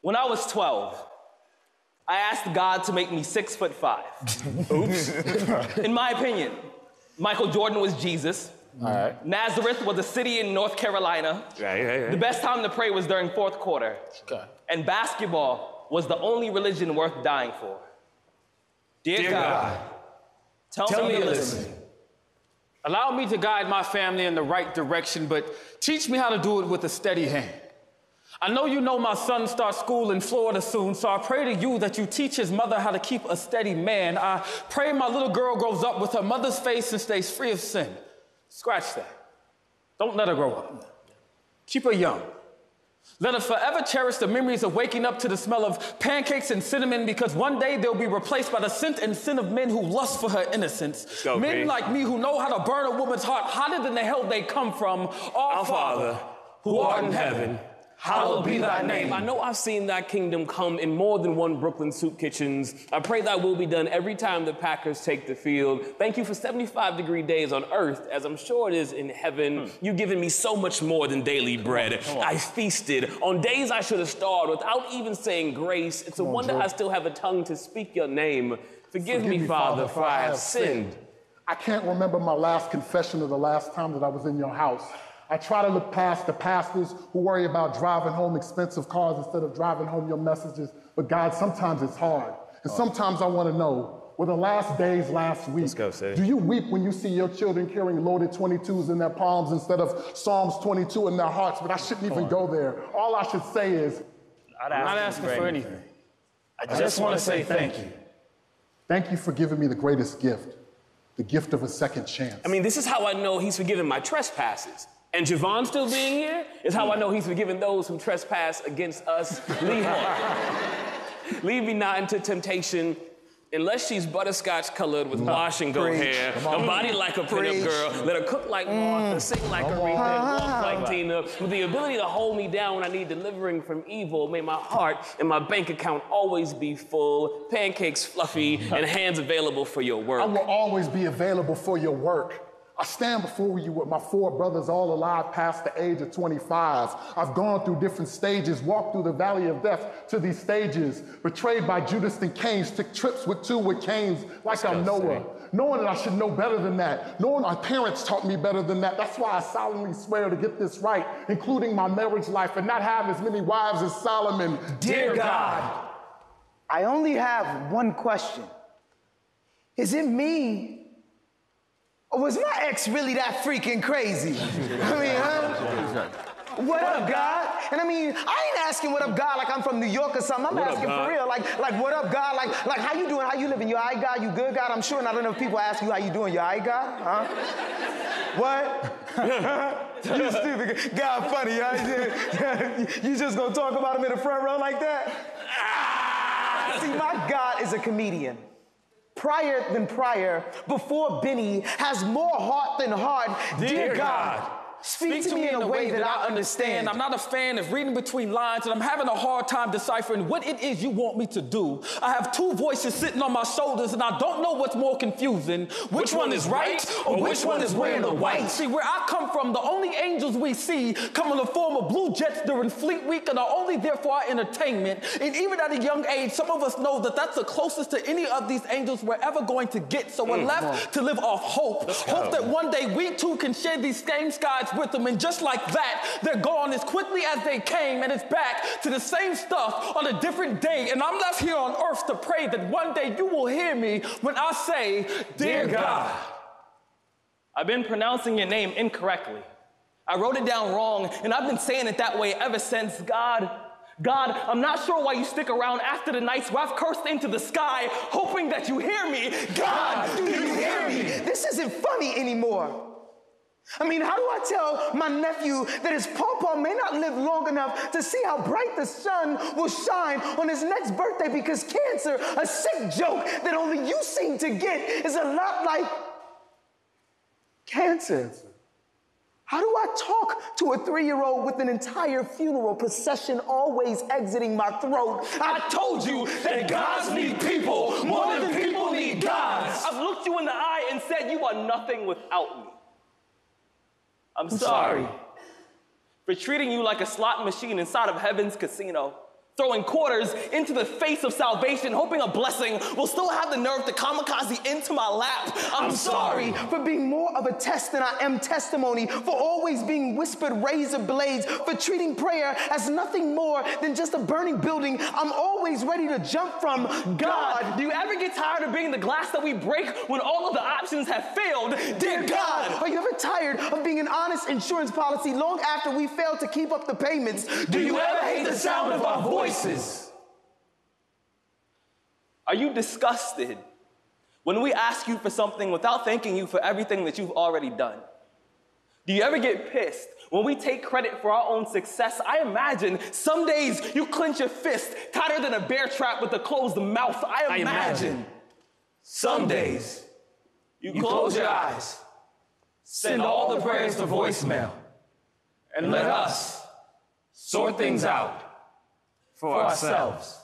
When I was 12, I asked God to make me 6'5". Oops. In my opinion, Michael Jordan was Jesus. All right. Nazareth was a city in North Carolina. Right. The best time to pray was during fourth quarter. Okay. And basketball was the only religion worth dying for. Dear God, tell me to listen. Allow me to guide my family in the right direction, but teach me how to do it with a steady hand. I know you know my son starts school in Florida soon, so I pray to you that you teach his mother how to keep a steady man. I pray my little girl grows up with her mother's face and stays free of sin. Scratch that. Don't let her grow up. Keep her young. Let her forever cherish the memories of waking up to the smell of pancakes and cinnamon, because one day they'll be replaced by the scent and sin of men who lust for her innocence. Men like me who know how to burn a woman's heart hotter than the hell they come from. Our Father, who art in heaven, hallowed be thy name. I know I've seen thy kingdom come in more than one Brooklyn soup kitchens. I pray thy will be done every time the Packers take the field. Thank you for 75-degree days on earth, as I'm sure it is in heaven. You've given me so much more than daily bread. I feasted on days I should have starved without even saying grace. It's a wonder I still have a tongue to speak your name. Forgive me, Father, for I have sinned. I can't remember my last confession or the last time that I was in your house. I try to look past the pastors who worry about driving home expensive cars instead of driving home your messages. But God, sometimes it's hard. And sometimes I want to know, were the last days last week? Let's go, Sid. Do you weep when you see your children carrying loaded 22s in their palms instead of Psalms 22 in their hearts? But I shouldn't even go there. All I should say is, I'm not asking for anything. I just want to say thank you. Thank you for giving me the greatest gift, the gift of a second chance. I mean, this is how I know he's forgiven my trespasses. And Javon still being here is how I know he's forgiven those who trespass against us. Lead me not into temptation, unless she's butterscotch colored with wash and go hair, a body like a pinup girl, let her cook like Martha, sing like Aretha, and walk like Tina, with the ability to hold me down when I need delivering from evil. May my heart and my bank account always be full, pancakes fluffy, and hands available for your work. I will always be available for your work. I stand before you with my 4 brothers all alive past the age of 25. I've gone through different stages, walked through the valley of death to these stages, betrayed by Judas and Cain, took trips with 2 with Cains like I'm Noah. Knowing that I should know better than that, knowing my parents taught me better than that. That's why I solemnly swear to get this right, including my marriage life, and not have as many wives as Solomon. Dear God, I only have one question. Is it me? Or was my ex really that freaking crazy? I mean, huh? What up, God? And I mean, I ain't asking what up, God, like I'm from New York or something. I'm asking for real, like what up, God? Like how you doing? How you living? You all right, God? You good, God? I'm sure not enough people ask you how you doing. You all right, God? Huh? What? You stupid. God funny, huh? You just gonna talk about him in the front row like that? See, my God is a comedian. Prior than prior, before Benny, has more heart than heart. Dear God, speak to me in a way that I understand. I'm not a fan of reading between lines, and I'm having a hard time deciphering what it is you want me to do. I have 2 voices sitting on my shoulders, and I don't know what's more confusing. Which one is right, or which one is wearing the white? See, where I come from, the only angels we see come in the form of blue jets during Fleet Week and are only there for our entertainment. And even at a young age, some of us know that that's the closest to any of these angels we're ever going to get. So we're left to live off hope. Hope that one day we too can share these same skies with them, and just like that, they're gone as quickly as they came, and it's back to the same stuff on a different day. And I'm left here on earth to pray that one day you will hear me when I say, Dear God. I've been pronouncing your name incorrectly. I wrote it down wrong, and I've been saying it that way ever since. God, I'm not sure why you stick around after the nights where I've cursed into the sky, hoping that you hear me. God, do you hear me? This isn't funny anymore. I mean, how do I tell my nephew that his pawpaw may not live long enough to see how bright the sun will shine on his next birthday, because cancer, a sick joke that only you seem to get, is a lot like cancer. How do I talk to a 3-year-old with an entire funeral procession always exiting my throat? I told you that gods need people more than people need gods. I've looked you in the eye and said you are nothing without me. I'm sorry for treating you like a slot machine inside of heaven's casino, throwing quarters into the face of salvation, hoping a blessing will still have the nerve to kamikaze into my lap. I'm sorry for being more of a test than I am testimony, for always being whispered razor blades, for treating prayer as nothing more than just a burning building I'm always ready to jump from. God, do you ever get tired of being the glass that we break when all of the options have failed? Dear God, are you ever tired of being an honest insurance policy long after we failed to keep up the payments? Do you ever hate the sound of our voices? Are you disgusted when we ask you for something without thanking you for everything that you've already done? Do you ever get pissed when we take credit for our own success? I imagine some days you clench your fist tighter than a bear trap with a closed mouth. I imagine some days you close your eyes, send all the prayers to voicemail, and let us sort things out for ourselves.